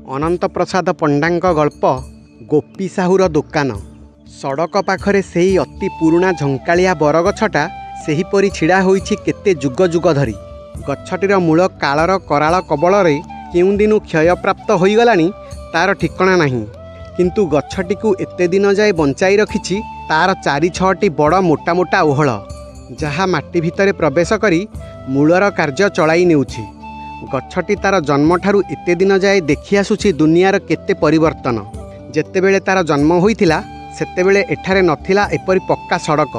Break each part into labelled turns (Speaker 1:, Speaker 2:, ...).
Speaker 1: ଅନନ୍ତ ପ୍ରସାଦ ପଣ୍ଡାଙ୍କ ଗଳ୍ପ ଗୋପୀ ସାହୁର ଦୋକାନ। ସଡ଼କ ପାଖରେ ସେହି ଅତି ପୁରୁଣା ଝଙ୍କାଳିଆ ବରଗଛଟା ସେହିପରି ଛିଡ଼ା ହୋଇଛି କେତେ ଯୁଗ ଯୁଗ ଧରି। ଗଛଟିର ମୂଳ କାଳର କରାଳ କବଳରେ କେଉଁଦିନୁ କ୍ଷୟପ୍ରାପ୍ତ ହୋଇଗଲାଣି ତାର ଠିକଣା ନାହିଁ। କିନ୍ତୁ ଗଛଟିକୁ ଏତେ ଦିନ ଯାଏ ବଞ୍ଚାଇ ରଖିଛି ତାର 4-6ଟି ବଡ଼ ମୋଟା ମୋଟା ଓହଳ, ଯାହା ମାଟି ଭିତରେ ପ୍ରବେଶ କରି ମୂଳର କାର୍ଯ୍ୟ ଚଳାଇ ନେଉଛି। ଗଛଟି ତାର ଜନ୍ମଠାରୁ ଏତେ ଦିନ ଯାଏ ଦେଖି ଆସୁଛି ଦୁନିଆର କେତେ ପରିବର୍ତ୍ତନ। ଯେତେବେଳେ ତାର ଜନ୍ମ ହୋଇଥିଲା ସେତେବେଳେ ଏଠାରେ ନଥିଲା ଏପରି ପକ୍କା ସଡ଼କ,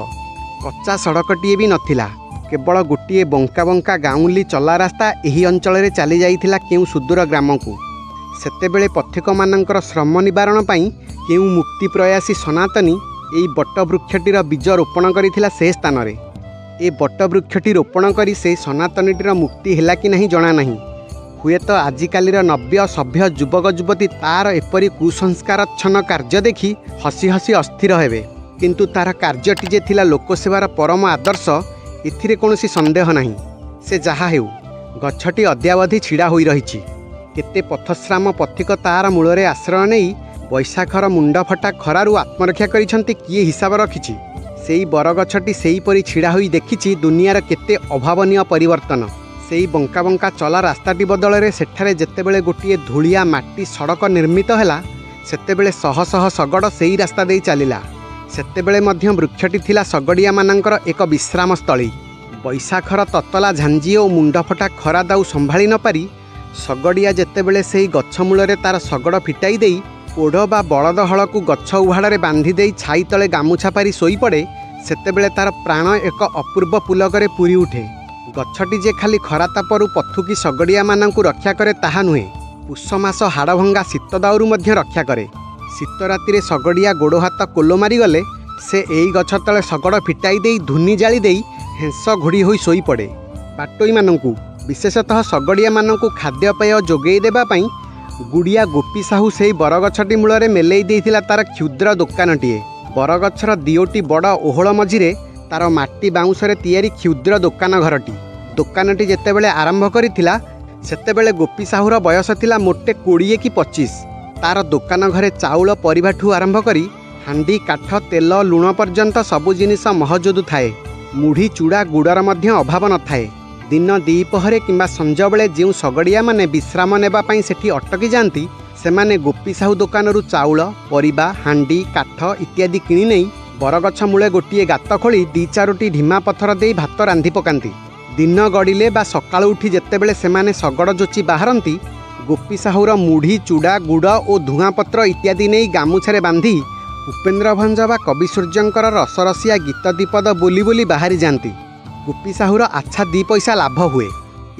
Speaker 1: କଚ୍ଚା ସଡ଼କଟିଏ ବି ନଥିଲା। କେବଳ ଗୋଟିଏ ବଙ୍କା ବଙ୍କା ଗାଉଁଲି ଚଲା ରାସ୍ତା ଏହି ଅଞ୍ଚଳରେ ଚାଲି ଯାଇଥିଲା କେଉଁ ସୁଦୂର ଗ୍ରାମକୁ। ସେତେବେଳେ ପଥିକମାନଙ୍କର ଶ୍ରମ ନିବାରଣ ପାଇଁ କେଉଁ ମୁକ୍ତି ପ୍ରୟାସୀ ସନାତନୀ ଏହି ବଟବୃକ୍ଷଟିର ବୀଜ ରୋପଣ କରିଥିଲା ସେ ସ୍ଥାନରେ। ଏ ବଟବୃକ୍ଷଟି ରୋପଣ କରି ସେହି ସନାତନୀଟିର ମୁକ୍ତି ହେଲା କି ନାହିଁ ଜଣା ନାହିଁ। ହୁଏତ ଆଜିକାଲିର ନବ୍ୟ ସଭ୍ୟ ଯୁବକ ଯୁବତୀ ତାର ଏପରି କୁସଂସ୍କାରଚ୍ଛନ୍ନ କାର୍ଯ୍ୟ ଦେଖି ହସି ହସି ଅସ୍ଥିର ହେବେ। କିନ୍ତୁ ତାର କାର୍ଯ୍ୟଟି ଯେ ଥିଲା ଲୋକସେବାର ପରମ ଆଦର୍ଶ, ଏଥିରେ କୌଣସି ସନ୍ଦେହ ନାହିଁ। ସେ ଯାହା ହେଉ, ଗଛଟି ଅଦ୍ୟାବଧି ଛିଡ଼ା ହୋଇ ରହିଛି। କେତେ ପଥଶ୍ରାମ ପଥିକ ତାର ମୂଳରେ ଆଶ୍ରୟ ନେଇ ବୈଶାଖର ମୁଣ୍ଡଫଟା ଖରାରୁ ଆତ୍ମରକ୍ଷା କରିଛନ୍ତି କିଏ ହିସାବ ରଖିଛି। ସେଇ ବରଗଛଟି ସେହିପରି ଛିଡ଼ା ହୋଇ ଦେଖିଛି ଦୁନିଆର କେତେ ଅଭାବନୀୟ ପରିବର୍ତ୍ତନ। ସେଇ ବଙ୍କା ବଙ୍କା ଚଲା ରାସ୍ତାଟି ବଦଳରେ ସେଠାରେ ଯେତେବେଳେ ଗୋଟିଏ ଧୂଳିଆ ମାଟି ସଡ଼କ ନିର୍ମିତ ହେଲା, ସେତେବେଳେ ଶହ ଶହ ଶଗଡ଼ ସେଇ ରାସ୍ତା ଦେଇ ଚାଲିଲା। ସେତେବେଳେ ମଧ୍ୟ ବୃକ୍ଷଟି ଥିଲା ଶଗଡ଼ିଆମାନଙ୍କର ଏକ ବିଶ୍ରାମସ୍ଥଳୀ। ବୈଶାଖର ତତଲା ଝାଞ୍ଜି ଓ ମୁଣ୍ଡଫଟା ଖରା ଦାଉ ସମ୍ଭାଳି ନ ପାରି ଶଗଡ଼ିଆ ଯେତେବେଳେ ସେହି ଗଛ ମୂଳରେ ତାର ଶଗଡ଼ ଫିଟାଇ ଦେଇ ପୋଢ଼ ବା ବଳଦ ହଳକୁ ଗଛ ଉହାଡ଼ରେ ବାନ୍ଧି ଦେଇ ଛାଇ ତଳେ ଗାମୁଛା ପାରି ଶୋଇପଡ଼େ, ସେତେବେଳେ ତାର ପ୍ରାଣ ଏକ ଅପୂର୍ବ ପୁଲକରେ ପୂରି ଉଠେ। ଗଛଟି ଯେ ଖାଲି ଖରାତାପରୁ ପଥୁକି ଶଗଡ଼ିଆମାନଙ୍କୁ ରକ୍ଷା କରେ ତାହା ନୁହେଁ, ପୁଷ ମାସ ହାଡ଼ଭଙ୍ଗା ଶୀତ ଦାଉରୁ ମଧ୍ୟ ରକ୍ଷା କରେ। ଶୀତ ରାତିରେ ଶଗଡ଼ିଆ ଗୋଡ଼ ହାତ କୋଲ ମାରିଗଲେ ସେ ଏଇ ଗଛ ତଳେ ଶଗଡ଼ ଫିଟାଇ ଦେଇ ଧୁନି ଜାଳି ଦେଇ ହେଁସ ଘୋଡ଼ି ହୋଇ ଶୋଇପଡ଼େ। ବାଟୋଇମାନଙ୍କୁ, ବିଶେଷତଃ ଶଗଡ଼ିଆମାନଙ୍କୁ ଖାଦ୍ୟପେୟ ଯୋଗାଇ ଦେବା ପାଇଁ ଗୁଡ଼ିଆ ଗୋପୀ ସାହୁ ସେହି ବରଗଛଟି ମୂଳରେ ମେଲେଇ ଦେଇଥିଲା ତାର କ୍ଷୁଦ୍ର ଦୋକାନଟିଏ। ବରଗଛର 2ଟି ବଡ଼ ଓହଳ ମଝିରେ ତାର ମାଟି ବାଉଁଶରେ ତିଆରି କ୍ଷୁଦ୍ର ଦୋକାନ ଘରଟି। ଦୋକାନଟି ଯେତେବେଳେ ଆରମ୍ଭ କରିଥିଲା ସେତେବେଳେ ଗୋପୀ ସାହୁର ବୟସ ଥିଲା ମୋଟେ 20 କି 25। ତାର ଦୋକାନ ଘରେ ଚାଉଳ ପରିବାଠୁ ଆରମ୍ଭ କରି ହାଣ୍ଡି କାଠ ତେଲ ଲୁଣ ପର୍ଯ୍ୟନ୍ତ ସବୁ ଜିନିଷ ମହଜୁଦ ଥାଏ। ମୁଢ଼ି ଚୂଡ଼ା ଗୁଡ଼ର ମଧ୍ୟ ଅଭାବ ନଥାଏ। ଦିନ ଦ୍ୱିପହରେ କିମ୍ବା ସଞ୍ଜବେଳେ ଯେଉଁ ଶଗଡ଼ିଆମାନେ ବିଶ୍ରାମ ନେବା ପାଇଁ ସେଠି ଅଟକି ଯାଆନ୍ତି, ସେମାନେ ଗୋପୀ ସାହୁ ଦୋକାନରୁ ଚାଉଳ ପରିବା ହାଣ୍ଡି କାଠ ଇତ୍ୟାଦି କିଣି ନେଇ ବରଗଛ ମୂଳେ ଗୋଟିଏ ଗାତ ଖୋଳି 2-4ଟି ଢିମା ପଥର ଦେଇ ଭାତ ରାନ୍ଧି ପକାନ୍ତି। ଦିନ ଗଡ଼ିଲେ ବା ସକାଳୁ ଉଠି ଯେତେବେଳେ ସେମାନେ ଶଗଡ଼ ଯୋଚି ବାହାରନ୍ତି, ଗୋପୀ ସାହୁର ମୁଢ଼ି ଚୂଡ଼ା ଗୁଡ଼ ଓ ଧୂଆଁପତ୍ର ଇତ୍ୟାଦି ନେଇ ଗାମୁଛାରେ ବାନ୍ଧି ଉପେନ୍ଦ୍ର ଭଞ୍ଜ ବା କବି ସୂର୍ଯ୍ୟଙ୍କର ରସରସିଆ ଗୀତ ଦିପଦ ବୋଲି ବୋଲି ବାହାରି ଯାଆନ୍ତି। ଗୋପୀ ସାହୁର ଆଚ୍ଛା 2 ପଇସା ଲାଭ ହୁଏ।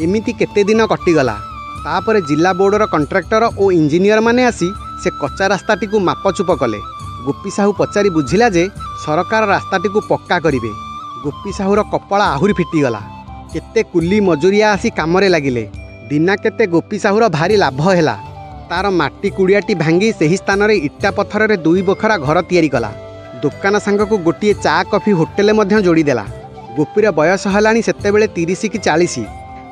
Speaker 1: ଏମିତି କେତେ ଦିନ କଟିଗଲା। ତାପରେ ଜିଲ୍ଲା ବୋର୍ଡ଼ର କଣ୍ଟ୍ରାକ୍ଟର ଓ ଇଞ୍ଜିନିୟରମାନେ ଆସି ସେ କଚ୍ଚା ରାସ୍ତାଟିକୁ ମାପଚୁପ କଲେ। ଗୋପୀ ସାହୁ ପଚାରି ବୁଝିଲା ଯେ ସରକାର ରାସ୍ତାଟିକୁ ପକ୍କା କରିବେ। ଗୋପୀ ସାହୁର କପାଳ ଆହୁରି ଫିଟିଗଲା। କେତେ କୁଲି ମଜୁରିଆ ଆସି କାମରେ ଲାଗିଲେ। ଦିନା କେତେ ଗୋପୀ ସାହୁର ଭାରି ଲାଭ ହେଲା। ତାର ମାଟି କୁଡ଼ିଆଟି ଭାଙ୍ଗି ସେହି ସ୍ଥାନରେ ଇଟା ପଥରରେ 2 ବଖରା ଘର ତିଆରି କଲା। ଦୋକାନ ସାଙ୍ଗକୁ ଗୋଟିଏ ଚା କଫି ହୋଟେଲ ମଧ୍ୟ ଯୋଡ଼ିଦେଲା। ଗୋପୀର ବୟସ ହେଲାଣି ସେତେବେଳେ 30 କି 40।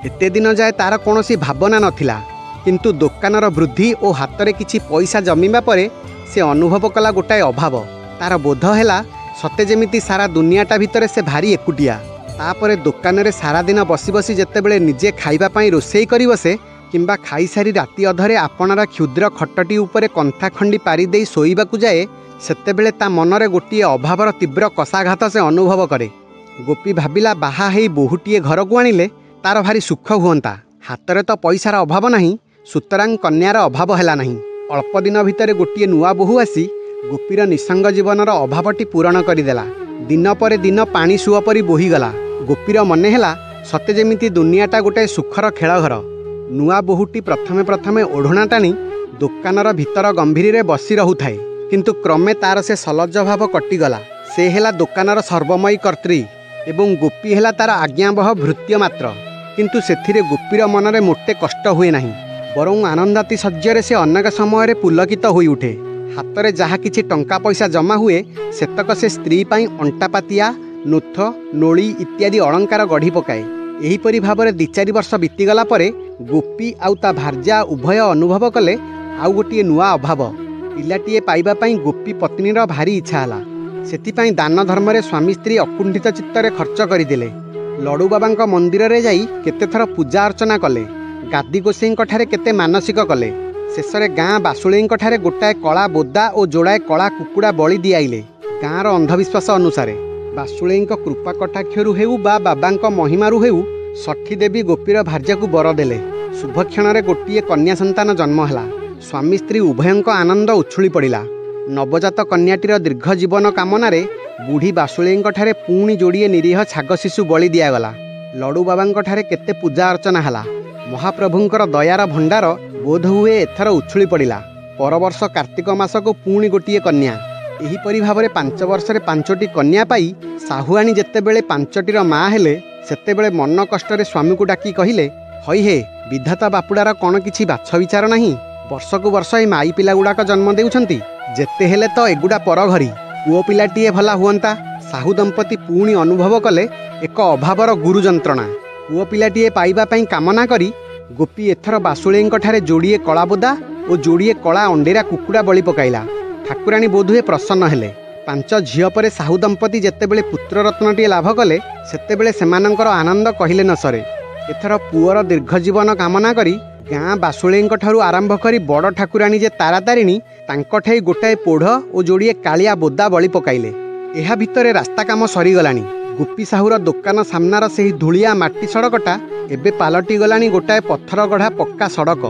Speaker 1: ଏତେ ଦିନ ଯାଏ ତାର କୌଣସି ଭାବନା ନଥିଲା। କିନ୍ତୁ ଦୋକାନର ବୃଦ୍ଧି ଓ ହାତରେ କିଛି ପଇସା ଜମିବା ପରେ ସେ ଅନୁଭବ କଲା ଗୋଟାଏ ଅଭାବ। ତାର ବୋଧ ହେଲା ସତେ ଯେମିତି ସାରା ଦୁନିଆଟା ଭିତରେ ସେ ଭାରି ଏକୁଟିଆ। ତାପରେ ଦୋକାନରେ ସାରାଦିନ ବସି ବସି ଯେତେବେଳେ ନିଜେ ଖାଇବା ପାଇଁ ରୋଷେଇ କରି ବସେ କିମ୍ବା ଖାଇସାରି ରାତି ଅଧରେ ଆପଣାର କ୍ଷୁଦ୍ର ଖଟଟି ଉପରେ କନ୍ଥା ଖଣ୍ଡି ପାରି ଦେଇ ଶୋଇବାକୁ ଯାଏ, ସେତେବେଳେ ତା ମନରେ ଗୋଟିଏ ଅଭାବର ତୀବ୍ର କଷାଘାତ ସେ ଅନୁଭବ କରେ। ଗୋପୀ ଭାବିଲା ବାହା ହେଇ ବୋହୂଟିଏ ଘରକୁ ଆଣିଲେ ତାର ଭାରି ସୁଖ ହୁଅନ୍ତା। ହାତରେ ତ ପଇସାର ଅଭାବ ନାହିଁ, ସୁତରାଂ କନ୍ୟାର ଅଭାବ ହେଲା ନାହିଁ। ଅଳ୍ପ ଦିନ ଭିତରେ ଗୋଟିଏ ନୂଆ ବୋହୂ ଆସି ଗୋପୀର ନିଃସଙ୍ଗ ଜୀବନର ଅଭାବଟି ପୂରଣ କରିଦେଲା। ଦିନ ପରେ ଦିନ ପାଣି ସୁଅ ପରି ବୋହିଗଲା। ଗୋପୀର ମନେ ହେଲା ସତେ ଯେମିତି ଦୁନିଆଟା ଗୋଟାଏ ସୁଖର ଖେଳଘର। ନୂଆ ବୋହୂଟି ପ୍ରଥମେ ପ୍ରଥମେ ଓଢ଼ଣା ଟାଣି ଦୋକାନର ଭିତର ଗମ୍ଭୀରରେ ବସି ରହୁଥାଏ। କିନ୍ତୁ କ୍ରମେ ତାର ସେ ସଲଜ ଭାବ କଟିଗଲା। ସେ ହେଲା ଦୋକାନର ସର୍ବମୟୀ କର୍ତ୍ରୀ ଏବଂ ଗୋପୀ ହେଲା ତାର ଆଜ୍ଞାବହ ଭୃତ୍ୟ ମାତ୍ର। କିନ୍ତୁ ସେଥିରେ ଗୋପୀର ମନରେ ମୋଟେ କଷ୍ଟ ହୁଏ ନାହିଁ, ବରଂ ଆନନ୍ଦାତିଶଯ୍ୟରେ ସେ ଅନେକ ସମୟରେ ପୁଲକିତ ହୋଇ ଉଠେ। ହାତରେ ଯାହା କିଛି ଟଙ୍କା ପଇସା ଜମା ହୁଏ ସେତକ ସେ ସ୍ତ୍ରୀ ପାଇଁ ଅଣ୍ଟାପାତିଆ ନୋଥ ନୋଳି ଇତ୍ୟାଦି ଅଳଙ୍କାର ଗଢ଼ି ପକାଏ। ଏହିପରି ଭାବରେ 2-4 ବର୍ଷ ବିତିଗଲା ପରେ ଗୋପୀ ଆଉ ତା ଭାର୍ଯ୍ୟା ଉଭୟ ଅନୁଭବ କଲେ आउ गोटे नुआ अभाव पिलाटीए पाइबा पई गोपी पत्नीर भारी इच्छा हला। सेतिपाई दान धर्म स्वामी स्त्री अकुंठित चित्तरे खर्च करदेले। लडू बाबा मंदिर रे जाई केते थर पूजा अर्चना कले। गादी गोसाई केते मानसिक कले। शेषरे गाँ बासुळई गोटाए कला बोदा और जोड़ाए कला कुकुड़ा बलि दियाइले। गाँर अंधविश्वास अनुसार बासुळई कृपा कटाक्षरु हेउ बा बाबा महिमारू हेउ षठी देवी गोपीर भार्या को बर देले। शुभ क्षण गोटे कन्या संतान जन्म है। स्वामी स्त्री उभयंक आनंद उछुली पड़ा। नवजात कन्याटीर दीर्घ जीवन कामना बुढ़ी बासुळई पुणी जोड़िए निरीह छाग शिशु बलि दिगला। लडू बाबा केते पूजा अर्चना है। महाप्रभुंकर दयार भंडार बोध हुए एथर उछुली पड़ा। पर वर्ष कार्तिक मास को पुणी गोटे कन्या। एहीपरि भाव 5 वर्ष 5टी कन्या पाई साहुआणी जेतेबेले 5टीर माँ हेले सेतेबेले मन कष्ट स्वामी को डाकी कहिले, हई हे विधाता बापुडार कौन किछि बाछ विचार नहीं। वर्ष को वर्ष ए माई पिला गुड़ाक जन्म देउछंती। जेते हेले तो एगुड़ा पर घरी पुओ पिलाटीए भला हुअंता। साहू दंपति पुणी अनुभव कले एक अभावर गुरु जंत्रणा। पुओ पिलाटीए पाइबा पई कामना करी गोपी एथर बासुळई जोड़िए कला बोदा और जोड़िए कला अंडेरा कुकुड़ा बलि पकाइला। ठाकुराणी बोधुए प्रसन्न हेले। 5 झियो परे साहू दंपति जेतेबेले पुत्र रत्नटीए लाभ कले सेतेबेले सेमानंकर आनंद कहिले न सरे। एथर पुअर दीर्घ जीवन कामना करी गाँ बासुळई आरंभ करी बड़ ठाकुराणी जे तारातारिणी तांकठाई गोटाए पोढ़ और जोड़िए कालिया बोदा बलि पकाइले। एहा भितरे रास्ता काम सरीगलानी। गोपी साहुर दोकान सामनार सेही धूलिया माटी सड़कटा एबे पालटी गलानी गोटाए पत्थर गढ़ा पक्का सड़क।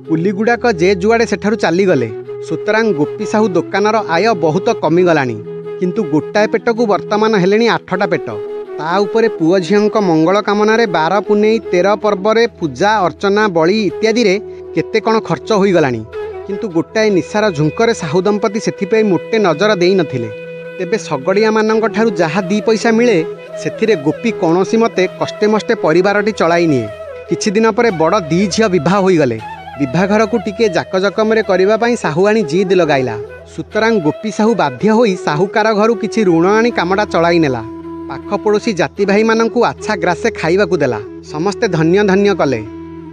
Speaker 1: पुली गुड़ाक जे जुआड़े सेठारु चलीगले। सुतरां गोपी साहू दोकानर आय बहुत कमिगलानी। किंतु गोटाए पेट को वर्तमान हेलेनी 8टा पेट। ता उपरे पुओ झियंक मंगल कामना 12 पुनेई 13 पर्व पूजा अर्चना बलि इत्यादि रे केते कण खर्च होई गलानी। किंतु गोटाए निशार झुंकरे साहू दंपति सेथिपे मोटे नजर देई नथिले। तेबे सगड़िया मानंक ठारु जहा 2 पैसा मिले सेथिरे गोपी कौनसी मते कष्टे मष्टे परिवारटी चलाई निए। किछि दिन परे बड़ 2 झियो विवाह होई गले। विवाह घर को टिके जाकजकमरे करिबा पई साहुआणी जिद लगाइला। सुतरां गोपी साहू बाध्य होई साहुकार घरु किछि ऋण आनी कामटा चलाई नेला। पाख पड़ोसी जाति भाई मानंकु आच्छा ग्रासे खाइबाकू देला। समस्ते धन्य धन्य कले।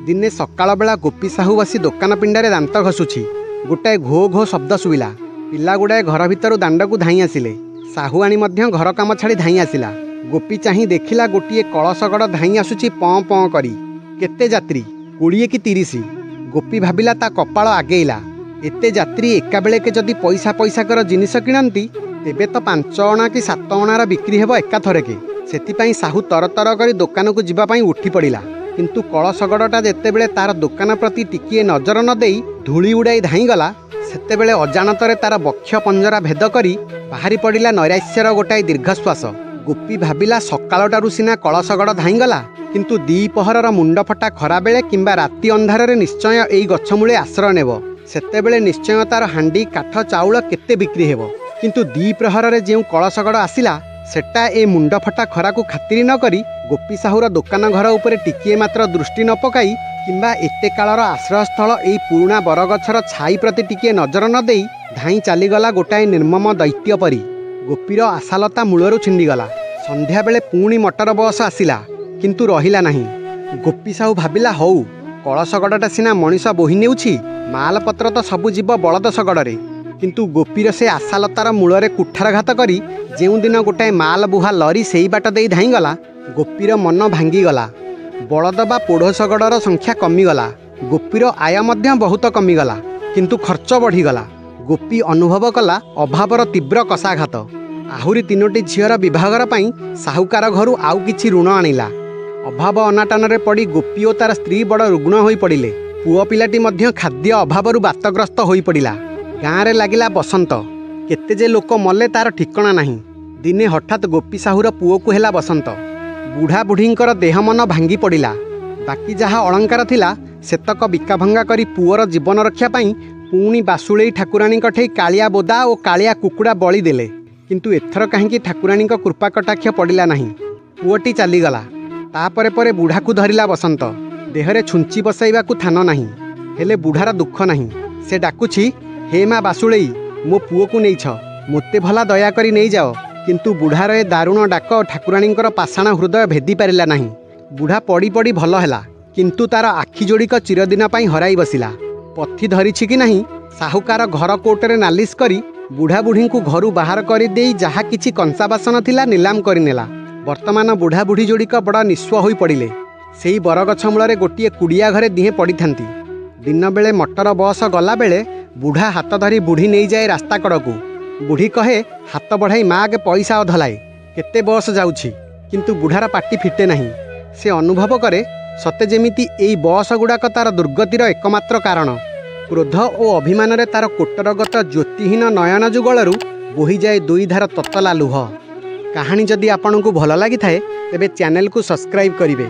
Speaker 1: दिने सकाळ बेला गोपी साहू बसी दोकान पिंडारे दांत घसुछि। गोटाए घो घो शब्द सुविला। पिला गुड़ाए घर भितरु दांडकू धाई आसिले। साहुआणी मध्य घर काम छाड़ी धाई आसिला। गोपी चाही देखिला गोटिए कलशगड़ धाई आसुछि पं पं करी। केते यात्री 20 कि 30। गोपी भाबिला ता कपाळ आगेइला। एते यात्री एका बेलेके जदि पैसा पैसा कर जिनिस किणंती तेबे तो 5 अणा कि 7 अणार बिक्री हेबो एका थरेके। सेतिपाई साहू तरतर करी दोकान को जिबा पई उठी पड़िला। किंतु कलशगड़टा जेतेबेले तार दोकान प्रति टिकिए नजर न देई धूली उड़ाई धाई गला सेतेबेले अजाणतरे तार बक्ष पंजरा भेद करी बाहरी पड़िला नैराश्यर गोटाए दीर्घश्वास। गोपी भाबिला सकाळटारु सिना कलशगड़ धाई गला किंतु 2 पहरर मुंड फटा खरा बेले किंबा राति अंधारे निश्चय एई गछ मूले आश्रय नेबो। सेतेबेले निश्चय तार हांडी काठ चाउल केते बिक्री हेबो। किंतु 2 प्रहर जे कलशगड़ आसिला सेटा ए मुंड फटा खरा को खातिर न करी गोपी साहुर दोकान घर उपरे टिकिए मात्र दृष्टि न पकाई किंबा एते कालर आश्रयस्थल एई पुरुणा बरगछर छाई प्रति टिकिए नजर न देई धाई चलीगला गोटाए निर्मम दैत्य परी। गोपीर आशालता मूलरू छिंडीगला। संध्या बेले पुणी मटर बस आसिला किंतु रहिला नहीं। गोपी साहू भाबिला हौ कलशगड़टा सिना मनीष बोही नेउछि मालपत्र तो सबु जीव बलद शगड़े। किंतु गोपीर से आशालतार मूलरे कुठारघात करी जेउ दिन गोटाए माल बुहा लरी सेई बाट देई धाईगला गोपीर मन भांगीगला। बलद बा पोढ़ शगड़र संख्या कमिगला। गोपीर आय मध्य बहुत कमिगला किंतु खर्च बढ़ीगला। गोपी अनुभव कला अभावर तीव्र कषाघात। आहुरी 3टी झीर विभागर पई साहुकार घरु आउ किछि ऋण आनिला। अभाव अनाटन पड़ी गोपी और तार स्त्री बड़ रुग्ण होई पड़िले। पुओ पिलाटी मध्य खाद्य अभावरु बातग्रस्त होई पड़िला। गाँव लागिला बसंत। केते जे लोक मले तार ठिकणा नहीं। दिने हठात गोपी साहुर पुओ को हेला बसंत। बुढ़ा बुढ़ींकर देह मन भांगी पड़िला। बाकी जहा अलंकार थिला सेतक बिका भंगा करी पुओर जीवन रक्षा पाई पुणी बासुळई ठाकुराणी ठेई कालिया बोदा और कालिया कुकुड़ा बलि देले। किंतु एथर कहीं ठाकुराणी कृपा कटाक्ष पड़िला नहीं। पुओटी चलीगला। तापरे परे बुढ़ा को धरिला बसंत। देहरे छुंची बसाइबा को थान नहीं। हेले बुढ़ार दुख नहीं। से डाकुछि, हे माँ बासुळई मो पुओ को नेइछ मोते भला दया करी नहीं जाओ। किंतु बुढ़ार ए दारुण डाक ठाकुराणींकर पाषाण हृदय भेदी पारिला नहीं। बुढ़ा पड़ी पड़ी भल हैला किंतु तार आखि जोड़िक चिरदिन पाई हराई बसिला। ପଥି ଧରିଛି କି ନାହିଁ ସାହୁକାର ଘର କୋର୍ଟରେ ନାଲିଶ କରି ବୁଢ଼ାବୁଢ଼ୀଙ୍କୁ ଘରୁ ବାହାର କରିଦେଇ ଯାହା କିଛି କଂସା ବାସନ ଥିଲା ନିଲାମ କରିନେଲା। ବର୍ତ୍ତମାନ ବୁଢ଼ାବୁଢ଼ୀ ଯୋଡ଼ିକ ବଡ଼ ନିଃସ୍ୱ ହୋଇ ପଡ଼ିଲେ। ସେଇ ବରଗଛ ମୂଳରେ ଗୋଟିଏ କୁଡ଼ିଆ ଘରେ ଦିହେଁ ପଡ଼ିଥାନ୍ତି। ଦିନବେଳେ ମଟର ବସ୍ ଗଲାବେଳେ ବୁଢ଼ା ହାତ ଧରି ବୁଢ଼ୀ ନେଇଯାଏ ରାସ୍ତା କଡ଼କୁ। ବୁଢ଼ୀ କହେ, ହାତ ବଢ଼ାଇ ମା ଆଗେ ପଇସା ଅଧଲାଏ। କେତେ ବସ୍ ଯାଉଛି, କିନ୍ତୁ ବୁଢ଼ାର ପାଟି ଫିଟେ ନାହିଁ। ସେ ଅନୁଭବ କରେ ସତେ ଯେମିତି ଏଇ ବସ୍ ଗୁଡ଼ାକ ତାର ଦୁର୍ଗତିର ଏକମାତ୍ର କାରଣ। କ୍ରୋଧ ଓ ଅଭିମାନରେ ତାର କୋଟରଗତ ଜ୍ୟୋତିହୀନ ନୟନ ଯୁଗଳରୁ ବୋହିଯାଏ ଦୁଇଧାର ତତଲା ଲୁହ। କାହାଣୀ ଯଦି ଆପଣଙ୍କୁ ଭଲ ଲାଗିଥାଏ ତେବେ ଚ୍ୟାନେଲକୁ ସବସ୍କ୍ରାଇବ୍ କରିବେ।